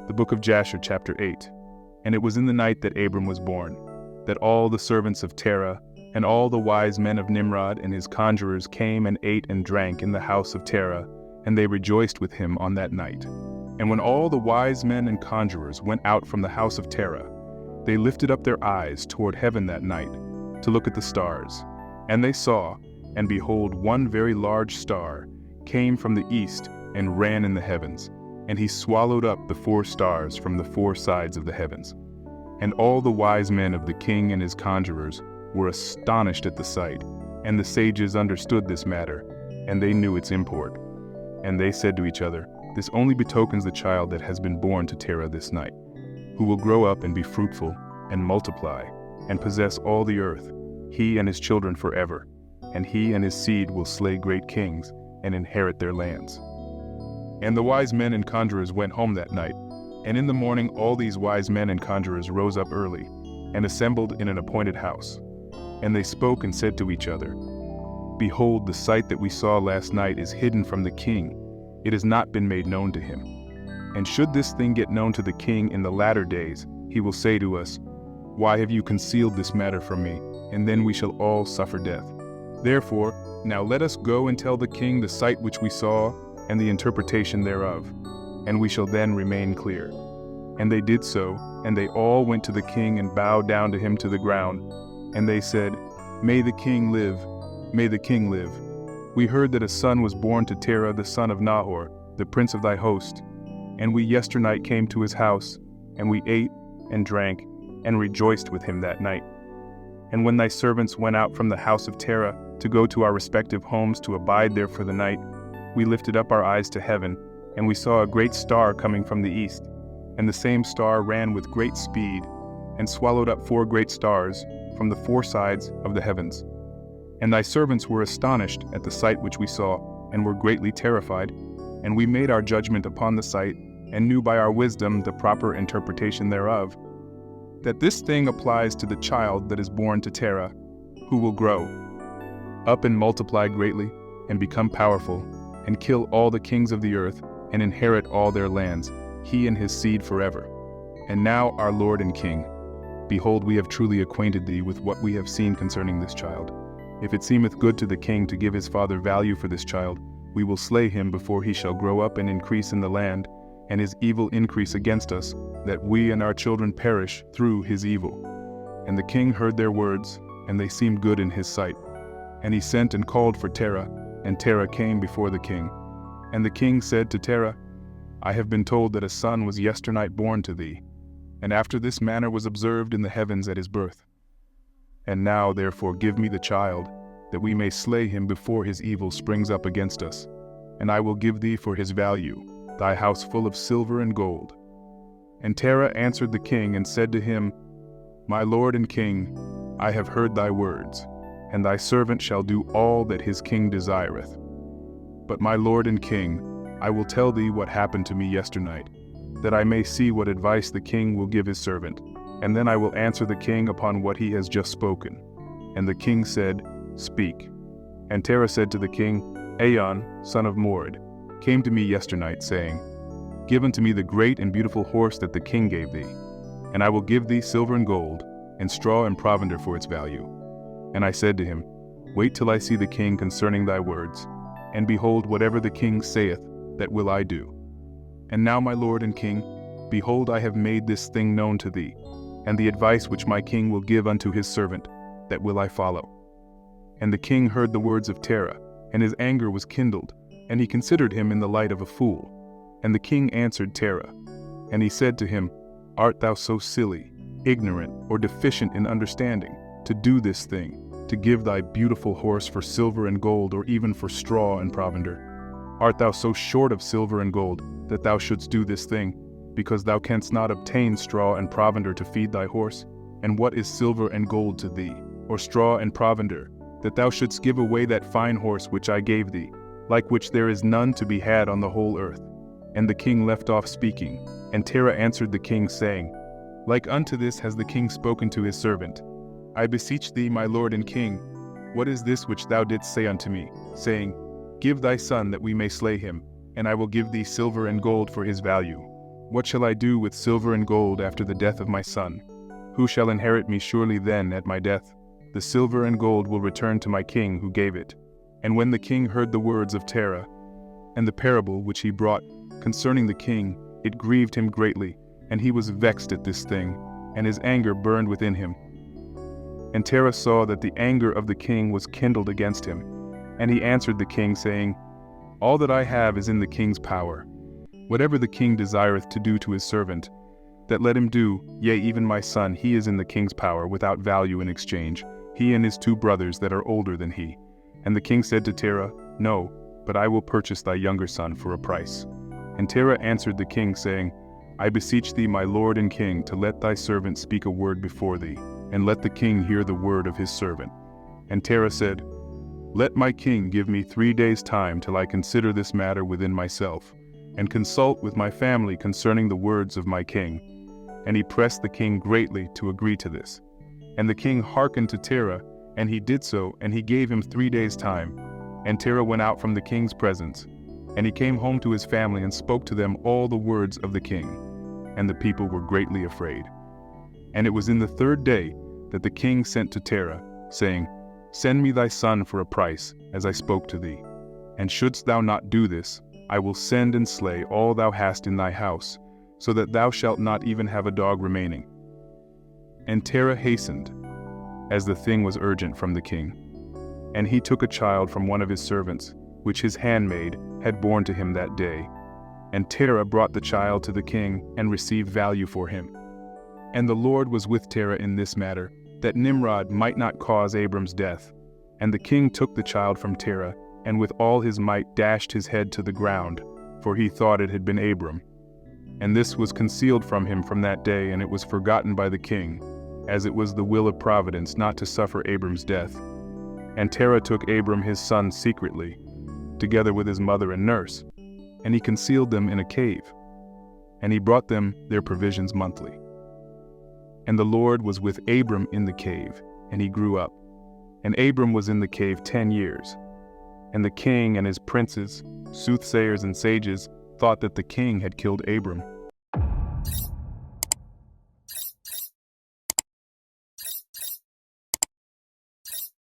The Book of Jasher, chapter 8. And it was in the night that Abram was born, that all the servants of Terah, and all the wise men of Nimrod and his conjurers came and ate and drank in the house of Terah, and they rejoiced with him on that night. And when all the wise men and conjurers went out from the house of Terah, they lifted up their eyes toward heaven that night, to look at the stars. And they saw, and behold, one very large star came from the east and ran in the heavens, and he swallowed up the 4 stars from the 4 sides of the heavens. And all the wise men of the king and his conjurers were astonished at the sight, and the sages understood this matter, and they knew its import. And they said to each other, "This only betokens the child that has been born to Terah this night, who will grow up and be fruitful, and multiply, and possess all the earth, he and his children forever, and he and his seed will slay great kings, and inherit their lands." And the wise men and conjurers went home that night, and in the morning all these wise men and conjurers rose up early, and assembled in an appointed house. And they spoke and said to each other, "Behold, the sight that we saw last night is hidden from the king. It has not been made known to him. And should this thing get known to the king in the latter days, he will say to us, 'Why have you concealed this matter from me?' And then we shall all suffer death. Therefore, now let us go and tell the king the sight which we saw, and the interpretation thereof, and we shall then remain clear." And they did so, and they all went to the king and bowed down to him to the ground. And they said, "May the king live, may the king live. We heard that a son was born to Terah the son of Nahor, the prince of thy host. And we yesternight came to his house, and we ate and drank, and rejoiced with him that night. And when thy servants went out from the house of Terah to go to our respective homes to abide there for the night, we lifted up our eyes to heaven, and we saw a great star coming from the east. And the same star ran with great speed, and swallowed up 4 great stars from the 4 sides of the heavens. And thy servants were astonished at the sight which we saw, and were greatly terrified. And we made our judgment upon the sight, and knew by our wisdom the proper interpretation thereof, that this thing applies to the child that is born to Terah, who will grow up and multiply greatly, and become powerful, and kill all the kings of the earth, and inherit all their lands, he and his seed forever. And now, our Lord and King, behold, we have truly acquainted thee with what we have seen concerning this child. If it seemeth good to the king to give his father value for this child, we will slay him before he shall grow up and increase in the land, and his evil increase against us, that we and our children perish through his evil." And the king heard their words, and they seemed good in his sight. And he sent and called for Terah, and Terah came before the king. And the king said to Terah, "I have been told that a son was yesternight born to thee, and after this manner was observed in the heavens at his birth. And now therefore give me the child, that we may slay him before his evil springs up against us. And I will give thee for his value thy house full of silver and gold." And Terah answered the king and said to him, "My lord and king, I have heard thy words, and thy servant shall do all that his king desireth. But my lord and king, I will tell thee what happened to me yesternight, that I may see what advice the king will give his servant, and then I will answer the king upon what he has just spoken." And the king said, "Speak." And Terah said to the king, "Aon, son of Mored, came to me yesternight, saying, 'Give unto me the great and beautiful horse that the king gave thee, and I will give thee silver and gold, and straw and provender for its value.' And I said to him, 'Wait till I see the king concerning thy words, and behold, whatever the king saith, that will I do. And now, my lord and king, behold, I have made this thing known to thee, and the advice which my king will give unto his servant, that will I follow.' And the king heard the words of Terah, and his anger was kindled, and he considered him in the light of a fool. And the king answered Terah, and he said to him, 'Art thou so silly, ignorant, or deficient in understanding, to do this thing, to give thy beautiful horse for silver and gold, or even for straw and provender? Art thou so short of silver and gold, that thou shouldst do this thing, because thou canst not obtain straw and provender to feed thy horse? And what is silver and gold to thee, or straw and provender, that thou shouldst give away that fine horse which I gave thee, like which there is none to be had on the whole earth?' And the king left off speaking, and Terah answered the king, saying, 'Like unto this has the king spoken to his servant. I beseech thee, my lord and king, what is this which thou didst say unto me, saying, Give thy son that we may slay him, and I will give thee silver and gold for his value? What shall I do with silver and gold after the death of my son? Who shall inherit me? Surely then, at my death, the silver and gold will return to my king who gave it. And when the king heard the words of Terah, and the parable which he brought concerning the king, it grieved him greatly, and he was vexed at this thing, and his anger burned within him. And Terah saw that the anger of the king was kindled against him, and he answered the king, saying, All that I have is in the king's power. Whatever the king desireth to do to his servant, that let him do, yea, even my son, he is in the king's power, without value in exchange, he and his 2 brothers that are older than he. And the king said to Terah, No, but I will purchase thy younger son for a price. And Terah answered the king, saying, I beseech thee, my lord and king, to let thy servant speak a word before thee, and let the king hear the word of his servant. And Terah said, Let my king give me 3 days' time till I consider this matter within myself, and consult with my family concerning the words of my king. And he pressed the king greatly to agree to this. And the king hearkened to Terah, and he did so, and he gave him 3 days' time. And Terah went out from the king's presence, and he came home to his family and spoke to them all the words of the king. And the people were greatly afraid. And it was in the 3rd day that the king sent to Terah, saying, Send me thy son for a price, as I spoke to thee. And shouldst thou not do this, I will send and slay all thou hast in thy house, so that thou shalt not even have a dog remaining. And Terah hastened, as the thing was urgent from the king. And he took a child from one of his servants, which his handmaid had borne to him that day. And Terah brought the child to the king, and received value for him. And the Lord was with Terah in this matter, that Nimrod might not cause Abram's death. And the king took the child from Terah, and with all his might dashed his head to the ground, for he thought it had been Abram. And this was concealed from him from that day, and it was forgotten by the king, as it was the will of providence not to suffer Abram's death. And Terah took Abram his son secretly, together with his mother and nurse, and he concealed them in a cave. And he brought them their provisions monthly. And the Lord was with Abram in the cave, and he grew up. And Abram was in the cave 10 years. And the king and his princes, soothsayers and sages, thought that the king had killed Abram.